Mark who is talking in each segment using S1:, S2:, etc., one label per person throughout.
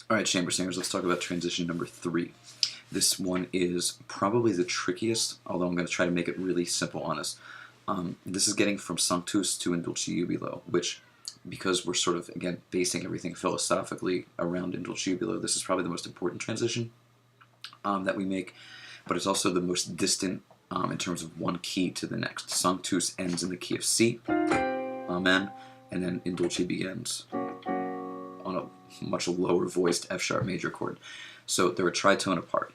S1: Alright, chamber singers, let's talk about transition number 3. This one is probably the trickiest, although I'm going to try to make it really simple on us. This is getting from Sanctus to In Dulce Jubilo, which, because we're sort of, again, basing everything philosophically around In Dulce Jubilo, this is probably the most important transition that we make, but it's also the most distant in terms of one key to the next. Sanctus ends in the key of C, Amen, and then In Dulce begins on a much lower voiced F sharp major chord. So they're a tritone apart.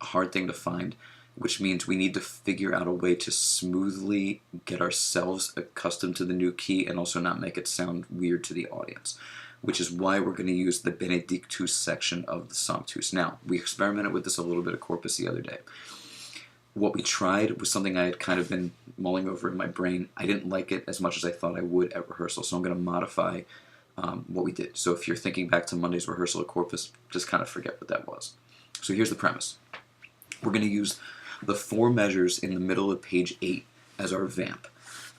S1: A hard thing to find, which means we need to figure out a way to smoothly get ourselves accustomed to the new key and also not make it sound weird to the audience, which is why we're going to use the Benedictus section of the Sanctus. Now, we experimented with this a little bit of corpus the other day. What we tried was something I had kind of been mulling over in my brain. I didn't like it as much as I thought I would at rehearsal, so I'm going to modify what we did. So if you're thinking back to Monday's rehearsal of corpus, just kind of forget what that was. So here's the premise. We're going to use the 4 measures in the middle of page 8 as our vamp.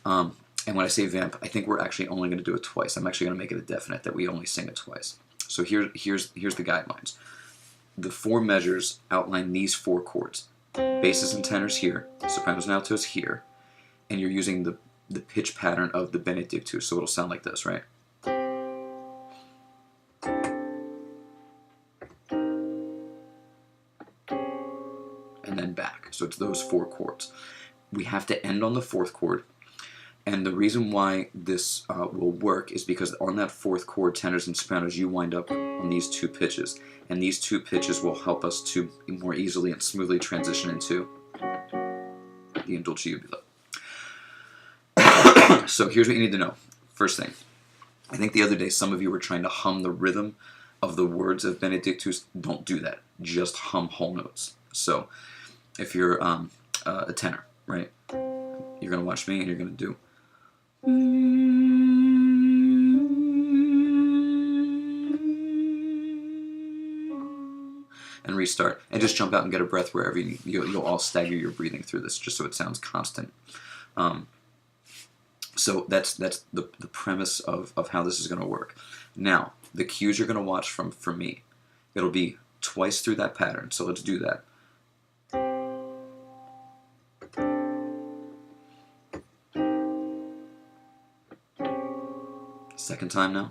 S1: And when I say vamp, I think we're actually only going to do it twice. I'm actually going to make it a definite that we only sing it twice. So here's the guidelines. The 4 measures outline these 4 chords. Basses and tenors here, sopranos and altos here, and you're using the pitch pattern of the Benedictus, so it'll sound like this, right? And then back. So it's those 4 chords. We have to end on the 4th chord, and the reason why this will work is because on that 4th chord, tenors and sopranos, you wind up on these 2 pitches, and these 2 pitches will help us to more easily and smoothly transition into the In Dulce Jubilo. So here's what you need to know. First thing, I think the other day some of you were trying to hum the rhythm of the words of Benedictus. Don't do that. Just hum whole notes. So if you're a tenor, right, you're going to watch me and you're going to do and restart, and just jump out and get a breath wherever you need. You'll all stagger your breathing through this just so it sounds constant. So that's the premise of how this is going to work. Now, the cues you're going to watch from me, it'll be twice through that pattern, so let's do that. Second time now.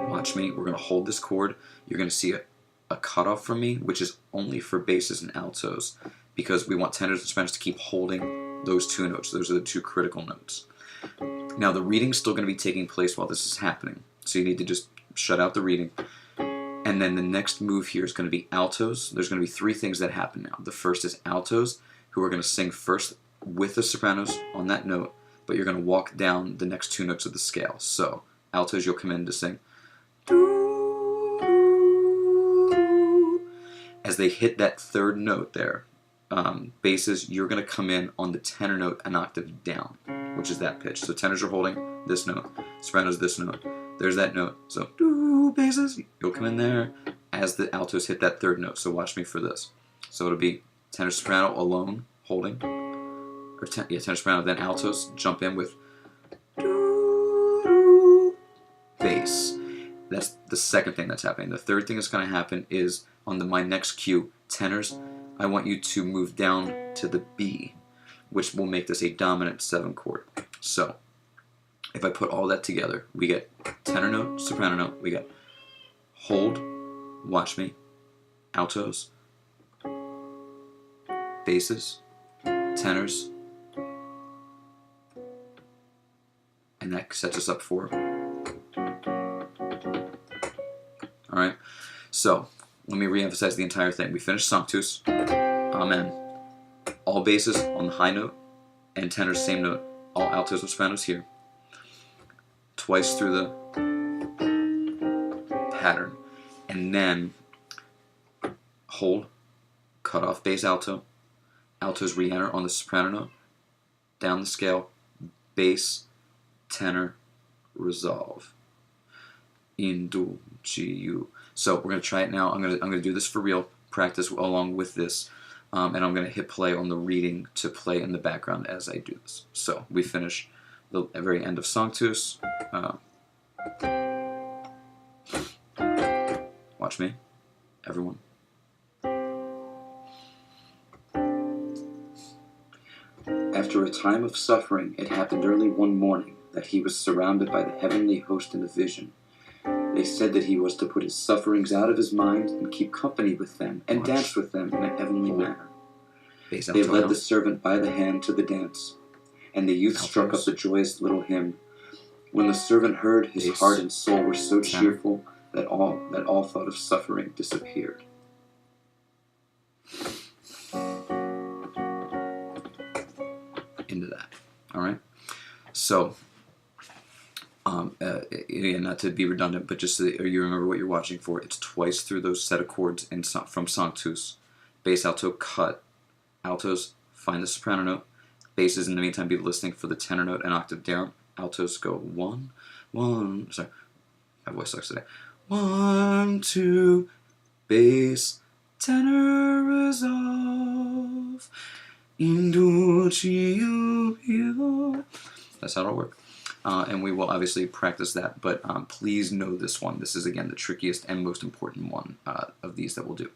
S1: Watch me. We're going to hold this chord. You're going to see a cutoff from me, which is only for basses and altos, because we want tenors and sopranos to keep holding those 2 notes. Those are the 2 critical notes. Now, the reading's still going to be taking place while this is happening, so you need to just shut out the reading. And then the next move here is going to be altos. There's going to be 3 things that happen now. The first is altos, who are going to sing first with the sopranos on that note, but you're going to walk down the next 2 notes of the scale. So, altos, you'll come in to sing. As they hit that 3rd note there, basses, you're going to come in on the tenor note an octave down, which is that pitch. So tenors are holding this note, sopranos this note. There's that note. So, basses, you'll come in there as the altos hit that 3rd note. So watch me for this. So it'll be tenor soprano alone holding, or tenor soprano, then altos jump in with bass. That's the second thing that's happening. The third thing that's going to happen is on my next cue, tenors, I want you to move down to the B, which will make this a dominant 7 chord. So if I put all that together, we get tenor note, soprano note, we get hold, watch me, altos, basses, tenors, and that sets us up for. Alright, so let me re-emphasize the entire thing. We finished Sanctus, Amen. All basses on the high note, and tenors same note. All altos and sopranos here. Twice through the pattern. And then hold, cut off bass alto, altos re-enter on the soprano note, down the scale, bass, tenor, resolve. In do, G, U. So we're going to try it now. I'm going to do this for real, practice along with this, and I'm going to hit play on the reading to play in the background as I do this. So we finish the very end of Sanctus. Watch me, everyone. After a time of suffering, it happened early one morning that he was surrounded by the heavenly host in a vision. They said that he was to put his sufferings out of his mind and keep company with them and dance with them in a heavenly manner. They led the servant by the hand to the dance, and the youth struck up the joyous little hymn. When the servant heard, his heart and soul were so cheerful that all thought of suffering disappeared. Into that. All right. So, again, not to be redundant, but just so that you remember what you're watching for. It's twice through those set of chords from Sanctus. Bass, alto, cut. Altos find the soprano note. Basses, in the meantime, be listening for the tenor note and octave down. Altos go 1, 1. Sorry, my voice sucks today. 1, 2. Bass, tenor, resolve. In dulce jubilo. That's how it'll work. And we will obviously practice that, but please know this one. This is, again, the trickiest and most important one of these that we'll do.